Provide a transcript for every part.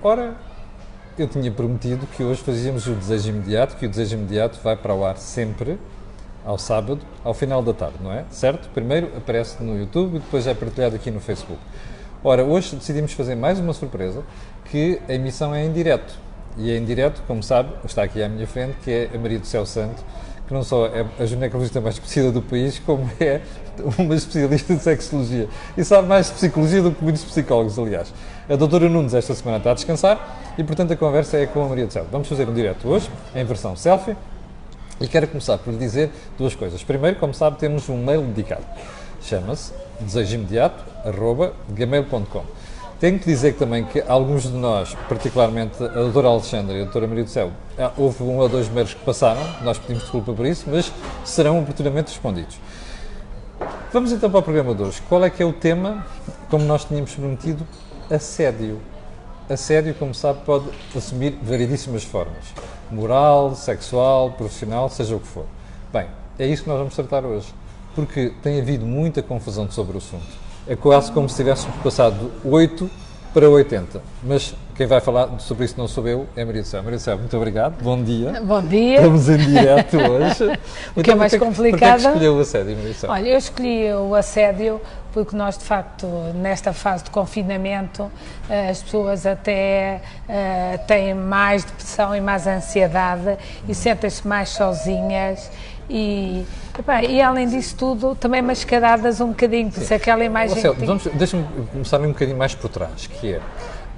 Ora, eu tinha prometido que hoje fazíamos o Desejo Imediato, que o Desejo Imediato vai para o ar sempre, ao sábado, ao final da tarde, não é? Certo? Primeiro aparece no YouTube e depois é partilhado aqui no Facebook. Ora, hoje decidimos fazer mais uma surpresa, que a emissão é em direto. E é em direto, como sabe, está aqui à minha frente, que é a Maria do Céu Santo, que não só é a ginecologista mais conhecida do país, como é uma especialista de sexologia. E sabe mais de psicologia do que muitos psicólogos, aliás. A doutora Nunes esta semana está a descansar e, portanto, a conversa é com a Maria do Céu. Vamos fazer um direto hoje, em versão selfie, e quero começar por lhe dizer duas coisas. Primeiro, como sabe, temos um mail dedicado. Chama-se desejoimediato@gmail.com. Tenho que dizer também que alguns de nós, particularmente a doutora Alexandra e a doutora Maria do Céu, houve 1 ou 2 mails que passaram, nós pedimos desculpa por isso, mas serão oportunamente respondidos. Vamos então para o programa de hoje. Qual é que é o tema? Como nós tínhamos prometido, assédio. Assédio, como sabe, pode assumir variedíssimas formas. Moral, sexual, profissional, seja o que for. Bem, é isso que nós vamos tratar hoje, porque tem havido muita confusão sobre o assunto. É quase como se tivéssemos passado de 8 para 80. Mas quem vai falar sobre isso não sou eu, é a Maria do Céu. Maria do Céu, muito obrigado. Bom dia. Bom dia. Estamos em direto hoje. O que é mais complicado. Porquê é que escolheu o assédio, Maria do Céu? Olha, eu escolhi o assédio porque nós, de facto, nesta fase de confinamento, as pessoas até têm mais depressão e mais ansiedade e sentem-se mais sozinhas. E além disso tudo, também mascaradas um bocadinho, por isso aquela imagem... Deixa-me começar um bocadinho mais por trás, que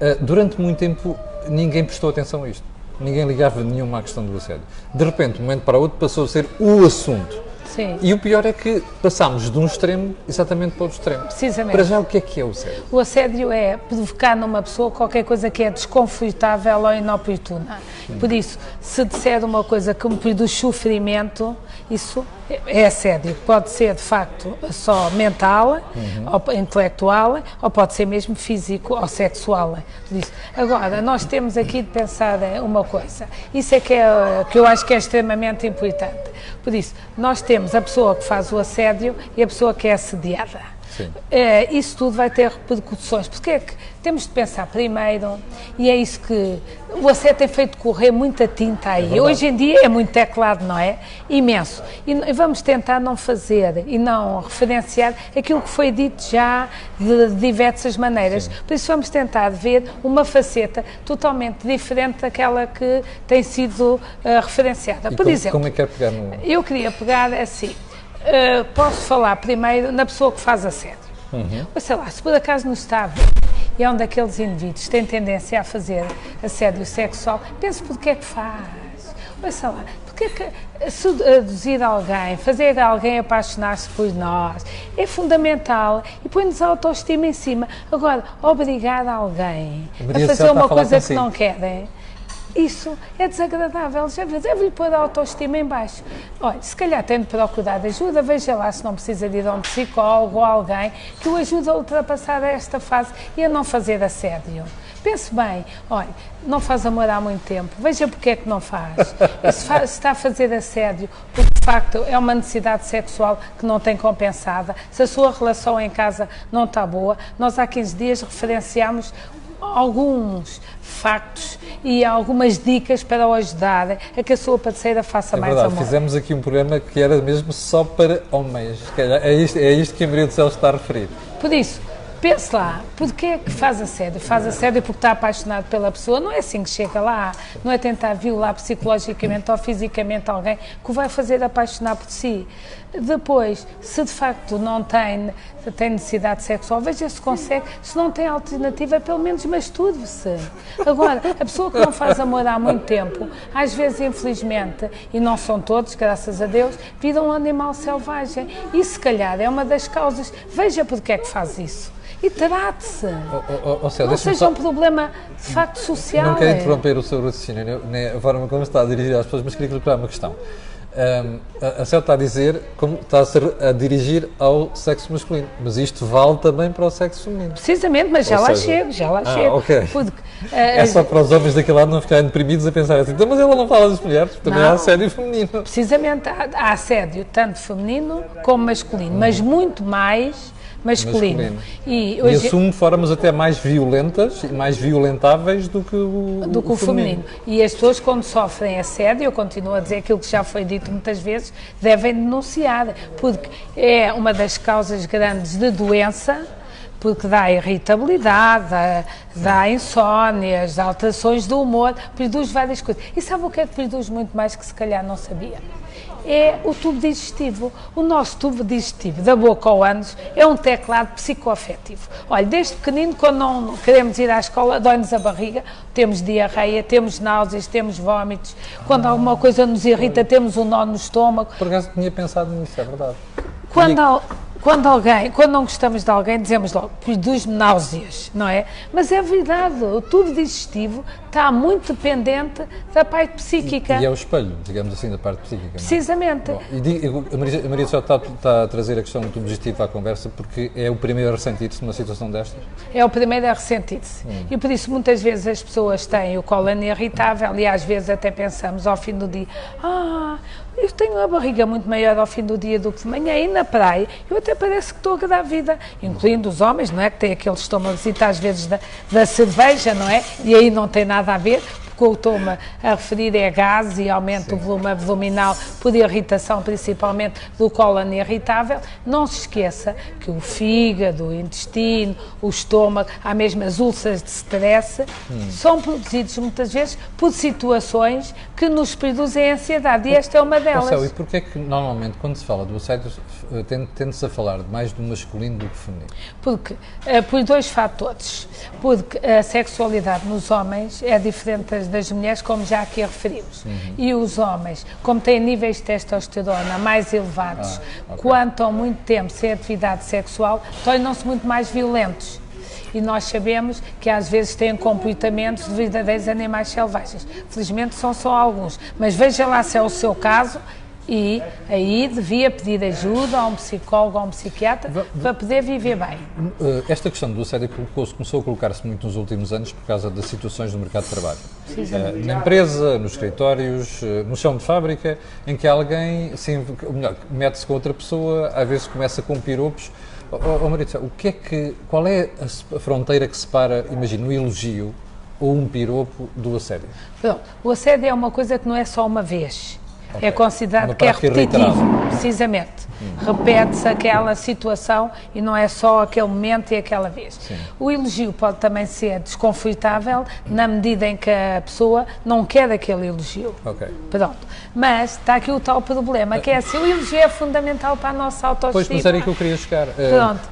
é, durante muito tempo ninguém prestou atenção a isto, ninguém ligava nenhuma à questão do assédio. De repente, de um momento para o outro, passou a ser o assunto. Sim. E o pior é que passámos de um extremo exatamente para o outro extremo. Precisamente. Para já, o que é o assédio? O assédio é provocar numa pessoa qualquer coisa que é desconfortável ou inoportuna. Por isso, se disser uma coisa que me produz sofrimento, isso é assédio. Pode ser, de facto, só mental, ou intelectual, ou pode ser mesmo físico ou sexual. Por isso. Agora, nós temos aqui de pensar uma coisa. Isso é que eu acho que é extremamente importante. Por isso, nós temos a pessoa que faz o assédio e a pessoa que é assediada. Isso tudo vai ter repercussões, porque é que temos de pensar primeiro, e é isso que o assédio tem feito correr muita tinta aí. Hoje em dia é muito teclado, não é? Imenso. E vamos tentar não fazer e não referenciar aquilo que foi dito já de diversas maneiras. Sim. Por isso vamos tentar ver uma faceta totalmente diferente daquela que tem sido referenciada. E por exemplo, como é que quer pegar no... Eu queria pegar assim... posso falar primeiro na pessoa que faz assédio. Mas sei lá, se por acaso não está a ver e é um daqueles indivíduos que tem tendência a fazer assédio sexual, pense porque é que faz. Mas sei lá, porque é que seduzir alguém, fazer alguém apaixonar-se por nós, é fundamental e põe-nos a autoestima em cima. Agora, obrigar alguém a fazer uma coisa que não querem, isso é desagradável, já viu? Deve-lhe pôr a autoestima em baixo. Olha, se calhar tem de procurar ajuda, veja lá se não precisa de ir a um psicólogo ou alguém que o ajude a ultrapassar esta fase e a não fazer assédio. Pense bem, olha, não faz amor há muito tempo, veja porque é que não faz. Se está a fazer assédio, porque de facto é uma necessidade sexual que não tem compensada, se a sua relação em casa não está boa, nós há 15 dias referenciámos alguns factos e algumas dicas para o ajudar a que a sua parceira faça mais amor. Fizemos aqui um programa que era mesmo só para homens. É isto que a Maria do Céu está a referir. Por isso, pense lá, porque é que faz assédio? Faz assédio porque está apaixonado pela pessoa, não é assim que chega lá, não é tentar violar psicologicamente ou fisicamente alguém que o vai fazer apaixonar por si. Depois, se de facto não tem necessidade sexual, veja se consegue, se não tem alternativa, pelo menos masturbe-se. Agora, a pessoa que não faz amor há muito tempo, às vezes, infelizmente, e não são todos, graças a Deus, viram um animal selvagem. E se calhar é uma das causas. Veja porque é que faz isso. E trate-se. Não seja um problema de facto social. Não quero interromper o seu raciocínio, nem a forma como está a dirigir às pessoas, mas queria colocar uma questão. A Céu está a dizer como está a dirigir ao sexo masculino, mas isto vale também para o sexo feminino. Precisamente, mas já lá chego. Okay. É só para os homens daquele lado não ficarem deprimidos a pensar assim, então, mas ela não fala das mulheres, também há assédio feminino. Precisamente, há assédio tanto feminino como masculino, mas muito mais masculino. E assume formas até mais violentas e mais violentáveis do que o feminino. E as pessoas, quando sofrem assédio, eu continuo a dizer aquilo que já foi dito muitas vezes, devem denunciar, porque é uma das causas grandes de doença, porque dá irritabilidade, dá insónias, dá alterações do humor, produz várias coisas. E sabe o que é que produz muito mais que se calhar não sabia? É o tubo digestivo. O nosso tubo digestivo, da boca ao ânus, é um teclado psicoafetivo. Olha, desde pequenino, quando não queremos ir à escola, dói-nos a barriga, temos diarreia, temos náuseas, temos vómitos. Quando alguma coisa nos irrita, temos um nó no estômago. Por acaso tinha pensado nisso, é verdade. Quando não gostamos de alguém, dizemos logo, produz-me náuseas, não é? Mas é verdade, o tubo digestivo está muito dependente da parte psíquica. E é o espelho, digamos assim, da parte psíquica. Precisamente. Bom, a Maria só está a trazer a questão do tubo digestivo à conversa porque é o primeiro a ressentir-se numa situação destas? É o primeiro a ressentir-se. E por isso muitas vezes as pessoas têm o cólon irritável e às vezes até pensamos ao fim do dia, eu tenho a barriga muito maior ao fim do dia do que de manhã, e na praia eu até parece que estou grávida, incluindo os homens, não é? Que têm aquele estômagozito às vezes da cerveja, não é? E aí não tem nada a ver, porque o que eu estou-me a referir é gás e aumenta o volume abdominal por irritação, principalmente do cólon irritável. Não se esqueça que o fígado, o intestino, o estômago, há mesmo as úlceras de stress, são produzidos muitas vezes por situações que nos produzem ansiedade, e esta é uma delas. Marcelo, e porquê é que normalmente quando se fala do assédio tende-se a falar mais do masculino do que feminino? Porque, por dois fatores. Porque a sexualidade nos homens é diferente das mulheres, como já aqui referimos. E os homens, como têm níveis de testosterona mais elevados, quando estão muito tempo sem atividade sexual, tornam-se muito mais violentos. E nós sabemos que às vezes têm comportamentos de verdadeiros animais selvagens. Felizmente são só alguns, mas veja lá se é o seu caso, e aí devia pedir ajuda a um psicólogo ou a um psiquiatra para poder viver bem. Esta questão do assédio começou a colocar-se muito nos últimos anos por causa das situações no mercado de trabalho. Na empresa, nos escritórios, no chão de fábrica, em que alguém mete-se com outra pessoa, às vezes começa com piropos. Maria, qual é a fronteira que separa, imagina, um elogio ou um piropo do assédio? Pronto, o assédio é uma coisa que não é só uma vez. É considerado que é repetitivo, precisamente. Repete-se aquela situação e não é só aquele momento e aquela vez. Sim. O elogio pode também ser desconfortável na medida em que a pessoa não quer aquele elogio. Pronto. Mas está aqui o tal problema, que é assim, o elogio é fundamental para a nossa autoestima. Pois, mas era aí que eu queria chegar.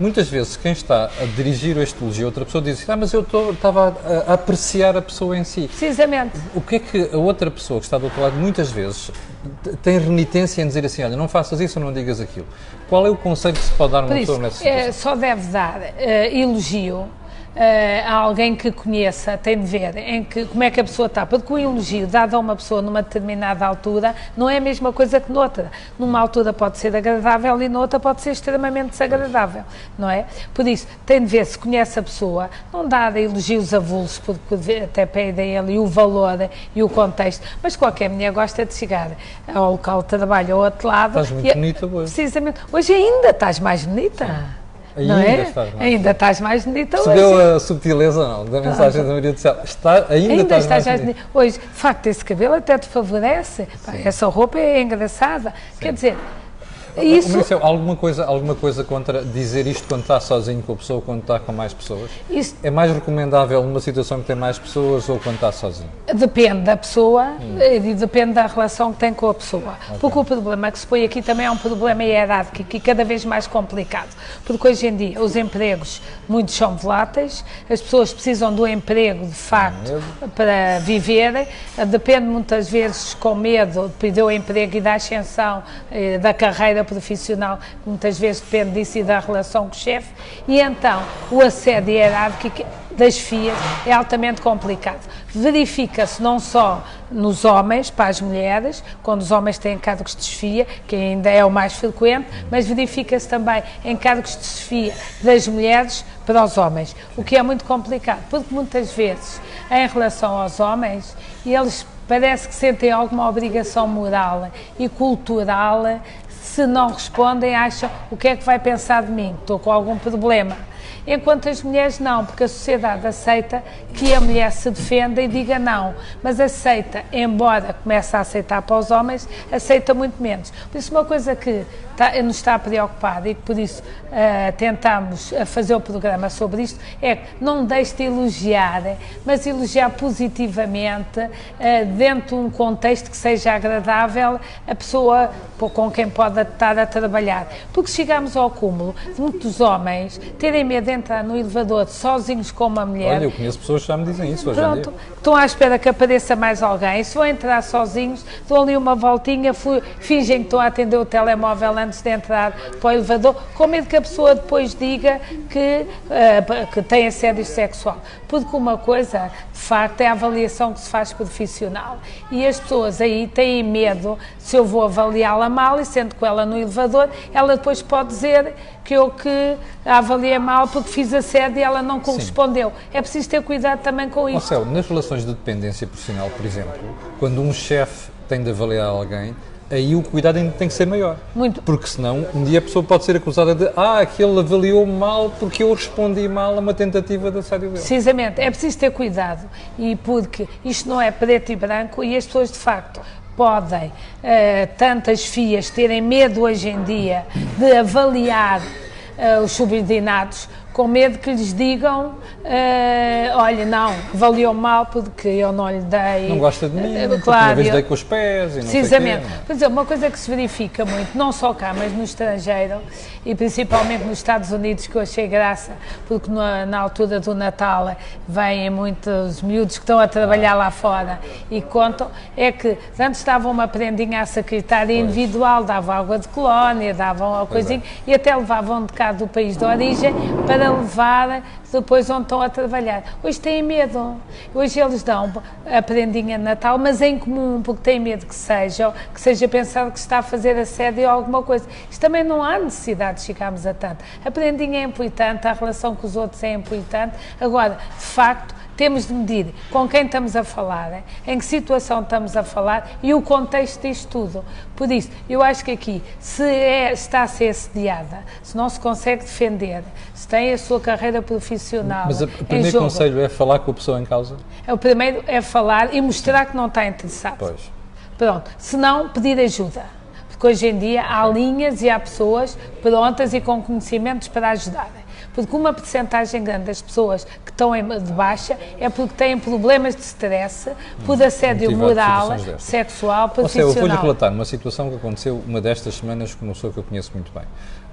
Muitas vezes quem está a dirigir este elogio a outra pessoa diz mas eu estava a apreciar a pessoa em si. Precisamente. O que é que a outra pessoa que está do outro lado muitas vezes tem renitência em dizer assim, olha, não faças isso ou não digas aquilo? Qual é o conselho que se pode dar a uma pessoa nessa situação? Só deve dar elogio a alguém que conheça, tem de ver como é que a pessoa está, porque o elogio dado a uma pessoa numa determinada altura não é a mesma coisa que noutra. Numa altura pode ser agradável e noutra pode ser extremamente desagradável, não é? Por isso, tem de ver se conhece a pessoa, não dar elogios avulsos, porque até perdem ali o valor e o contexto, mas qualquer mulher gosta de chegar ao local de trabalho ao outro lado. Estás muito bonita hoje. Precisamente. Hoje ainda estás mais bonita. Ainda estás mais bonita hoje. Percebeu a subtileza, não, da mensagem da Maria do Céu? Ainda estás mais bonita. Hoje, de facto, esse cabelo até te favorece. Essa roupa é engraçada. Sim. Quer dizer, isso... Alguma coisa contra dizer isto quando está sozinho com a pessoa ou quando está com mais pessoas? Isso... É mais recomendável numa situação que tem mais pessoas ou quando está sozinho? Depende da pessoa e depende da relação que tem com a pessoa. Porque o problema que se põe aqui também é um problema hierárquico e cada vez mais complicado. Porque hoje em dia os empregos muitos são voláteis, as pessoas precisam do emprego de facto para viverem, depende muitas vezes com medo de perder o emprego e da ascensão da carreira profissional, muitas vezes depende disso e da relação com o chefe, e então o assédio hierárquico das FIAs é altamente complicado. Verifica-se não só nos homens, para as mulheres, quando os homens têm cargos de chefia, que ainda é o mais frequente, mas verifica-se também em cargos de chefia das mulheres para os homens, o que é muito complicado, porque muitas vezes, em relação aos homens, eles parece que sentem alguma obrigação moral e cultural se não respondem, acham o que é que vai pensar de mim, estou com algum problema. Enquanto as mulheres não, porque a sociedade aceita que a mulher se defenda e diga não, mas aceita, embora comece a aceitar para os homens, aceita muito menos. Por isso, uma coisa que nos está preocupada e que por isso tentamos fazer o programa sobre isto é que não deixe de elogiar, mas elogiar positivamente, dentro de um contexto que seja agradável a pessoa com quem pode estar a trabalhar. Porque chegamos ao cúmulo de muitos homens terem medo de entrar no elevador sozinhos com uma mulher. Olha, eu conheço pessoas que já me dizem isso hoje em dia. Estão à espera que apareça mais alguém. Se vão entrar sozinhos, dão ali uma voltinha, fingem que estão a atender o telemóvel antes de entrar para o elevador, com medo que a pessoa depois diga que tem assédio sexual. Porque uma coisa, de facto, é a avaliação que se faz profissional. E as pessoas aí têm medo, se eu vou avaliá-la mal e sento com ela no elevador, ela depois pode dizer que eu a avaliei mal porque fiz assédio e ela não correspondeu. Sim. É preciso ter cuidado também com isso. Marcelo, nas relações de dependência profissional, por exemplo, quando um chefe tem de avaliar alguém, aí o cuidado ainda tem que ser maior. Muito. Porque senão, um dia a pessoa pode ser acusada de aquele avaliou mal porque eu respondi mal a uma tentativa de assédio dele. Precisamente. É preciso ter cuidado. E porque isto não é preto e branco e as pessoas, de facto, podem, tantas FIAs, terem medo hoje em dia de avaliar os subordinados, com medo que lhes digam, olha, não, avaliou mal porque eu não lhe dei... Não gosta de mim, claro, uma vez dei com os pés e não precisamente. sei o quê. Por exemplo, uma coisa que se verifica muito, não só cá, mas no estrangeiro, e principalmente nos Estados Unidos, que eu achei graça, porque na altura do Natal vêm muitos miúdos que estão a trabalhar lá fora e contam, é que antes davam uma prendinha à secretária individual, davam água de colónia, davam uma coisinha, e até levavam de cá do país de origem para levar depois onde estão a trabalhar. Hoje têm medo, hoje eles dão a prendinha de Natal, mas em comum, porque têm medo que seja pensado que está a fazer assédio ou alguma coisa. Isto também não há necessidade de chegarmos a tanto. A prendinha é importante, a relação com os outros é importante, agora, de facto, temos de medir com quem estamos a falar, em que situação estamos a falar e o contexto disto tudo. Por isso, eu acho que aqui, se está a ser assediada, se não se consegue defender, se tem a sua carreira profissional. Mas o primeiro conselho é falar com a pessoa em causa? O primeiro é falar e mostrar que não está interessado. Pois. Pronto, se não, pedir ajuda. Porque hoje em dia há linhas e há pessoas prontas e com conhecimentos para ajudarem. Porque uma percentagem grande das pessoas que estão de baixa é porque têm problemas de stress, por assédio moral, sexual, profissional. Eu vou-lhe relatar uma situação que aconteceu uma destas semanas com uma pessoa que eu conheço muito bem.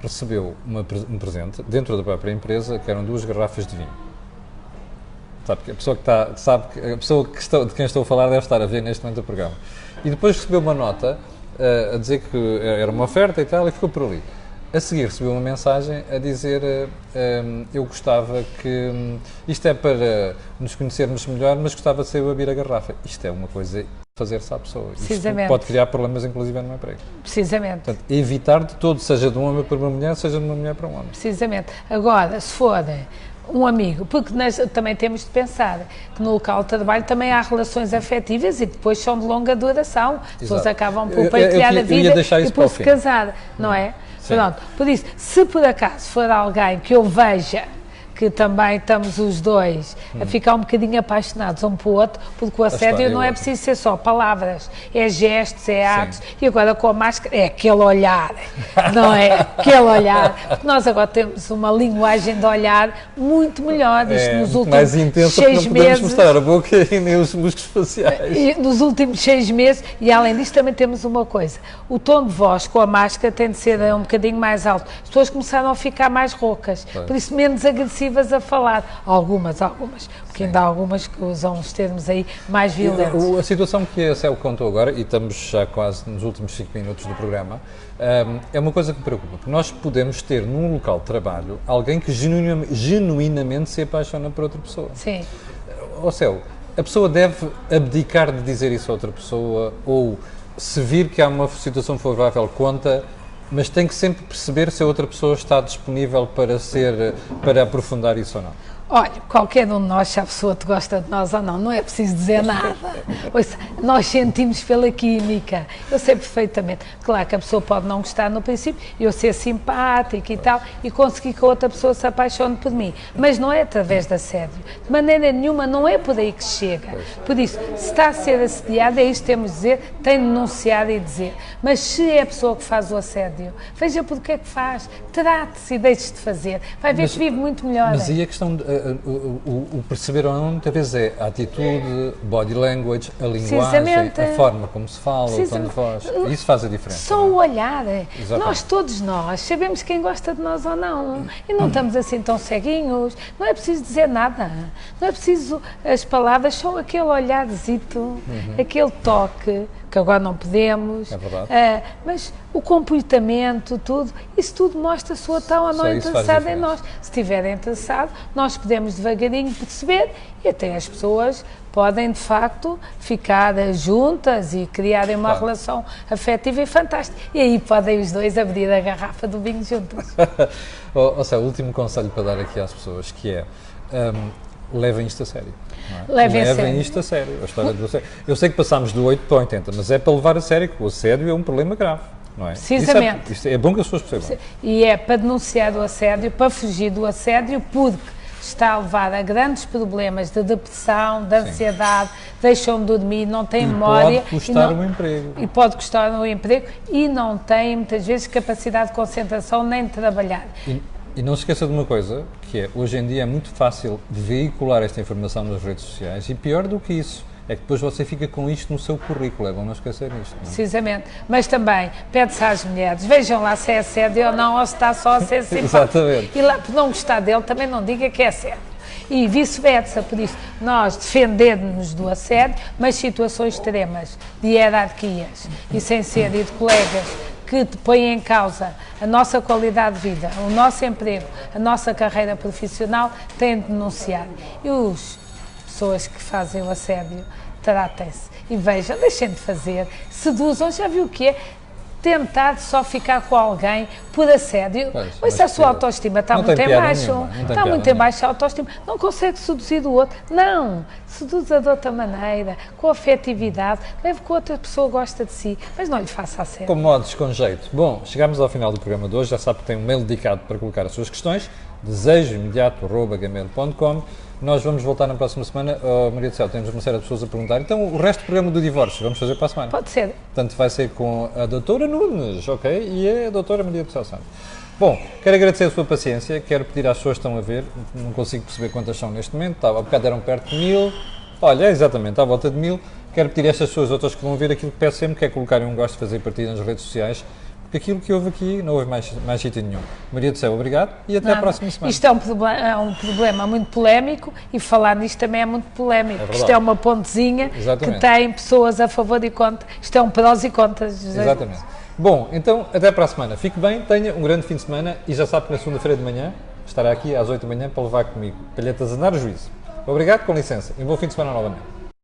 Recebeu um presente dentro da própria empresa, que eram 2 garrafas de vinho. Sabe, a pessoa de quem estou a falar deve estar a ver neste momento o programa. E depois recebeu uma nota a dizer que era uma oferta e tal, e ficou por ali. A seguir recebeu uma mensagem a dizer eu gostava que... Isto é para nos conhecermos melhor, mas gostava de ser eu a abrir a garrafa. Isto é uma coisa a fazer-se à pessoa. Isto pode criar problemas, inclusive, no emprego. Precisamente. Portanto, evitar de todo, seja de um homem para uma mulher, seja de uma mulher para um homem. Precisamente. Agora, se for um amigo, porque nós também temos de pensar que no local de trabalho também há relações afetivas e que depois são de longa duração. As pessoas acabam por partilhar a vida e por se casar, não é? Pronto, por isso, se por acaso for alguém que eu veja que também estamos os dois a ficar um bocadinho apaixonados um pelo outro, porque o assédio não é preciso ser só palavras, é gestos, é atos, e agora com a máscara é aquele olhar, não é? Aquele olhar, porque nós agora temos uma linguagem de olhar muito melhor, isto nos últimos mais intensa, 6 não meses. Mostrar a boca e nem os músculos faciais. E nos últimos 6 meses, e além disso também temos uma coisa, o tom de voz com a máscara tem de ser um bocadinho mais alto, as pessoas começaram a ficar mais roucas, por isso menos agressivas a falar, algumas, porque ainda há algumas que usam os termos aí mais violentos. A situação que a Céu contou agora, e estamos já quase nos últimos 5 minutos do programa, é uma coisa que me preocupa, porque nós podemos ter num local de trabalho alguém que genuinamente se apaixona por outra pessoa. Sim. Céu, a pessoa deve abdicar de dizer isso a outra pessoa, ou se vir que há uma situação favorável, conta, mas tem que sempre perceber se a outra pessoa está disponível para aprofundar isso ou não. Olha, qualquer um de nós, se a pessoa te gosta de nós ou não, não é preciso dizer nada. Ouça, nós sentimos pela química, eu sei perfeitamente. Claro que a pessoa pode não gostar no princípio, eu ser simpática e tal, e conseguir que a outra pessoa se apaixone por mim, mas não é através de assédio, de maneira nenhuma, não é por aí que chega. Por isso, se está a ser assediado, é isto que temos de dizer, tem de denunciar e dizer, mas se é a pessoa que faz o assédio, veja por que é que faz, trate-se e deixe de fazer, vai ver que vive muito melhor. Mas e a questão, o perceber ou não, muitas vezes é a atitude, body language, a linguagem, a forma como se fala, o tom de voz, isso faz a diferença. Só o olhar, todos nós, sabemos quem gosta de nós ou não, e não estamos assim tão ceguinhos, não é preciso dizer nada, não é preciso as palavras, só aquele olharzito, aquele toque, que agora não podemos, mas o comportamento, tudo, isso tudo mostra se o estão ou não interessado em nós. Se estiver interessado, nós podemos devagarinho perceber e até as pessoas podem, de facto, ficar juntas e criarem uma relação afetiva e fantástica. E aí podem os dois abrir a garrafa do vinho juntos. Ou seja, o último conselho para dar aqui às pessoas, que é, levem isto a sério. Levem isto a sério, a história do assédio. Eu sei que passámos do 8 para o 80, mas é para levar a sério que o assédio é um problema grave, não é? Precisamente. Isso é bom que as pessoas percebam. E é para denunciar o assédio, para fugir do assédio, porque está a levar a grandes problemas de depressão, de ansiedade, deixam de dormir, não têm memória. Pode custar o emprego. E pode custar o emprego e não têm, muitas vezes, capacidade de concentração nem de trabalhar. E não se esqueça de uma coisa, que é, hoje em dia é muito fácil veicular esta informação nas redes sociais e pior do que isso, é que depois você fica com isto no seu currículo, é bom não esquecer isto. Não é? Precisamente, mas também pede-se às mulheres, vejam lá se é assédio ou não, ou se está só a ser simpático. Exatamente. E lá, por não gostar dele, também não diga que é assédio. E vice-versa, por isso, nós defendemos-nos do assédio, mas situações extremas, de hierarquias e sem ser, e de colegas que põem em causa a nossa qualidade de vida, o nosso emprego, a nossa carreira profissional, têm de denunciar. E as pessoas que fazem o assédio, tratem-se e vejam, deixem de fazer, seduzam, já viu o que é? Tentar só ficar com alguém por assédio, mas a sua autoestima está muito em baixo, está muito em baixo a autoestima, não consegue seduzir o outro, não, seduza de outra maneira, com afetividade, leve que a outra pessoa gosta de si, mas não lhe faça assédio. Com modos, com jeito. Bom, chegamos ao final do programa de hoje, já sabe que tem um mail dedicado para colocar as suas questões, desejoimediato@gmail.com. Nós vamos voltar na próxima semana. Maria do Céu, temos uma série de pessoas a perguntar. Então, o resto do programa do divórcio, vamos fazer para a semana? Pode ser. Portanto, vai ser com a doutora Nunes, ok? E a doutora Maria do Céu Santos. Bom, quero agradecer a sua paciência, quero pedir às pessoas que estão a ver, não consigo perceber quantas são neste momento, há bocado eram perto de 1000, olha, exatamente, à volta de 1000. Quero pedir a estas pessoas, outras que vão ver, aquilo que peço sempre, que é colocarem um gosto, fazer partida nas redes sociais, porque aquilo que houve aqui não houve mais sítio nenhum. Maria do Céu, obrigado e até à próxima semana. Isto é um problema muito polémico e falar nisto também é muito polémico. Isto é uma pontezinha que tem pessoas a favor e contra. Isto é um prós e contras. Exatamente. Bom, então até para a semana. Fique bem, tenha um grande fim de semana e já sabe que na segunda-feira de manhã estará aqui às 8 da manhã para levar comigo, para lhe atazanar o juízo. Obrigado, com licença e um bom fim de semana novamente.